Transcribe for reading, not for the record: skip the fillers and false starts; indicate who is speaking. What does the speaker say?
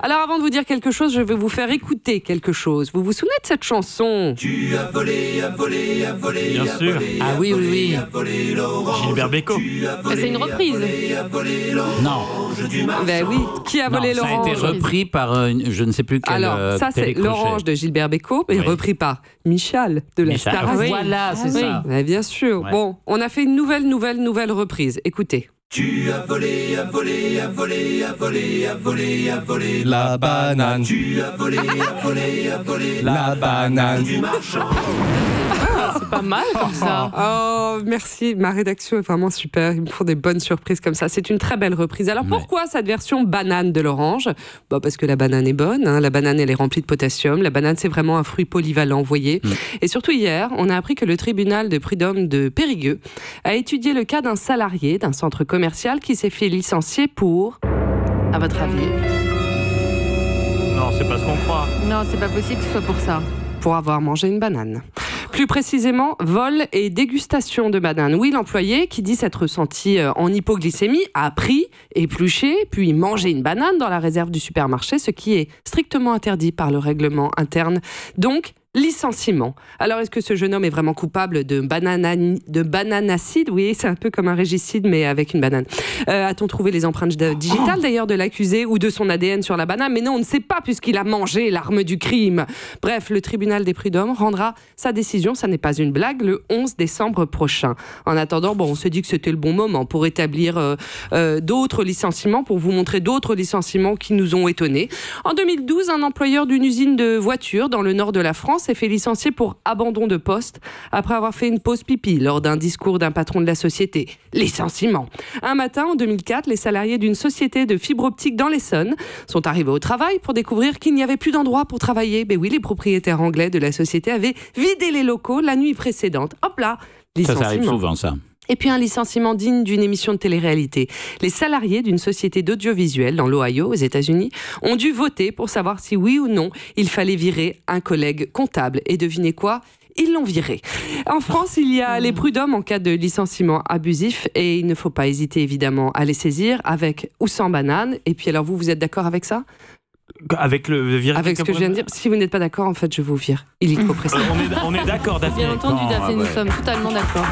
Speaker 1: Alors avant de vous dire quelque chose, je vais vous faire écouter quelque chose. Vous vous souvenez de cette chanson ?
Speaker 2: Tu as volé,
Speaker 3: Bien sûr.
Speaker 4: Ah oui, oui, oui.
Speaker 3: Gilbert Bécaud.
Speaker 5: C'est une reprise.
Speaker 4: Non.
Speaker 1: Ben oui, qui a volé
Speaker 4: Ça a
Speaker 1: l'orange ?
Speaker 4: été repris par je ne sais plus quel
Speaker 1: Alors, ça, c'est
Speaker 4: télécrochet.
Speaker 1: l'orange de Gilbert Bécaud, mais
Speaker 4: Oui.
Speaker 1: repris par Michal de la
Speaker 4: Michel.
Speaker 1: Star.
Speaker 4: Ah,
Speaker 5: oui.
Speaker 4: voilà, c'est ça.
Speaker 1: Ouais, bien sûr.
Speaker 4: Ouais.
Speaker 1: Bon, on a fait une nouvelle reprise. Écoutez.
Speaker 2: Tu as volé,
Speaker 6: La banane,
Speaker 2: tu as volé,
Speaker 6: la banane.
Speaker 2: du marchand.
Speaker 5: C'est pas mal comme ça.
Speaker 1: Oh, merci. Ma rédaction est vraiment super. Ils me font des bonnes surprises comme ça. C'est une très belle reprise. Alors, pourquoi cette version banane de l'orange ? Bah, parce que la banane est bonne. Hein. La banane, elle est remplie de potassium. La banane, c'est vraiment un fruit polyvalent, vous voyez. Et surtout, hier, on a appris que le tribunal de prud'homme de Périgueux a étudié le cas d'un salarié d'un centre commercial qui s'est fait licencier pour... À votre avis ?
Speaker 3: Non, c'est pas ce qu'on croit.
Speaker 5: Non, c'est pas possible que ce soit pour ça.
Speaker 1: Pour avoir mangé une banane. Plus précisément, vol et dégustation de banane. Oui, l'employé, qui dit s'être ressenti en hypoglycémie, a pris, épluché, puis mangé une banane dans la réserve du supermarché, ce qui est strictement interdit par le règlement interne. Donc, licenciement. Alors, est-ce que ce jeune homme est vraiment coupable de bananacide ? Oui, c'est un peu comme un régicide, mais avec une banane. A-t-on trouvé les empreintes digitales, d'ailleurs, de l'accusé ou de son ADN sur la banane ? Mais non, on ne sait pas, puisqu'il a mangé l'arme du crime. Bref, le tribunal des prud'hommes rendra sa décision, ça n'est pas une blague, le 11 décembre prochain. En attendant, on se dit que c'était le bon moment pour établir d'autres licenciements, pour vous montrer d'autres licenciements qui nous ont étonnés. En 2012, un employeur d'une usine de voitures dans le nord de la France s'est fait licencier pour abandon de poste après avoir fait une pause pipi lors d'un discours d'un patron de la société. Licenciement. Un matin, en 2004, les salariés d'une société de fibre optique dans l'Essonne sont arrivés au travail pour découvrir qu'il n'y avait plus d'endroit pour travailler. Ben oui, les propriétaires anglais de la société avaient vidé les locaux la nuit précédente. Hop là, licenciement.
Speaker 4: Ça arrive souvent, ça.
Speaker 1: Et puis un licenciement digne d'une émission de télé-réalité. Les salariés d'une société d'audiovisuel dans l'Ohio, aux États-Unis, ont dû voter pour savoir si oui ou non il fallait virer un collègue comptable. Et devinez quoi ? Ils l'ont viré. En France, il y a les prud'hommes en cas de licenciement abusif et il ne faut pas hésiter évidemment à les saisir avec ou sans banane. Et puis alors vous êtes d'accord avec ça ?
Speaker 3: Avec le virage.
Speaker 1: Avec ce que je viens de dire. Si vous n'êtes pas d'accord, en fait, je vous vire. Illico précis.
Speaker 3: On est d'accord, Daphné.
Speaker 5: Bien entendu,
Speaker 4: Non,
Speaker 5: Daphné,
Speaker 4: ouais.
Speaker 5: nous sommes totalement d'accord.